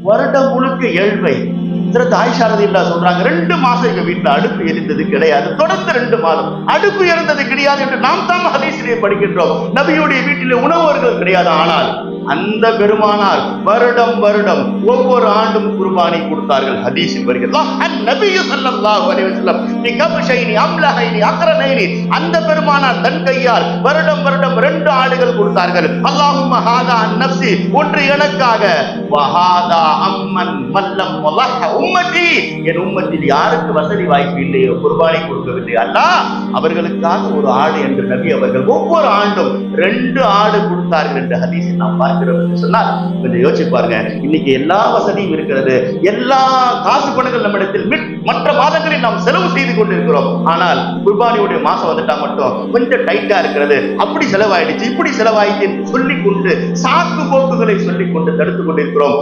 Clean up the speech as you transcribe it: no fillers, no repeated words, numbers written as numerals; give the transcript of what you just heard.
வருடம் முழுக்க ஏழ்மை. ஆயிஷா ரலியல்லாஹு சொல்றாங்க, 2 மாசம் எங்க வீட்டுல அடுப்பு எரிந்தது கிடையாது. தொடர்ந்து 2 மாதம் அடுப்பு எரிந்தது கிடையாது என்று நாம் தான் ஹதீஸிலே படிக்கின்றோம். நபியுடைய வீட்டிலே உணவர்கள் கிடையாது. ஆனால் அந்த பெருமானார் வருடம் வருடம் ஒவ்வொரு ஆண்டும் குர்பானி கொடுத்தார்கள். ஹதீஸில் வருகிறது, நபி ஸல்லல்லாஹு அலைஹி வஸல்லம் பிகப்ஷைனி அம்லஹைனி அக்ரனைனி, அந்த பெருமானார் தன் கையால் வருடம் வருடம் 2 ஆடுகள் கொடுத்தார்கள். அல்லாஹும்ம ஹாதா அன் நஃப்ஸி, ஒன்று எனக்காக, வஹாதா அம்மன் மல்லம் வலஹ உம்மதி, என் உம்மத்தில் யாருக்கு வசதி வாய்ப்பு இல்லையோ, குர்பானி கொடுக்கவில்லை அல்லாஹ் அவர்களுக்காக ஒரு ஆடு என்று நபி அவர்கள் ஒவ்வொரு ஆண்டும் 2 ஆடு கொடுத்தார்கள் என்று ஹதீஸில் நாம் பார்க்கிறோம் என்று சொன்னால் கொஞ்சம் யோசிச்சு பாருங்க. இன்னைக்கு எல்லா வசதியும் இருக்கிறது, எல்லா காசு பணங்கள் நம்மிடத்தில் மற்ற மாதங்களில் நாம் செலவு செய்து கொண்டிருக்கிறோம். ஆனால் குர்பானியுடைய மாசம் வந்துட்டா மட்டும் கொஞ்சம் டைட்டா இருக்கிறது, அப்படி செலவாயிடுச்சு இப்படி செலவாயிடுச்சு சொல்லிக் கொண்டு சாக்கு போக்குகளை சொல்லிக் கொண்டு தடுத்துக் கொண்டிருக்கிறோம்.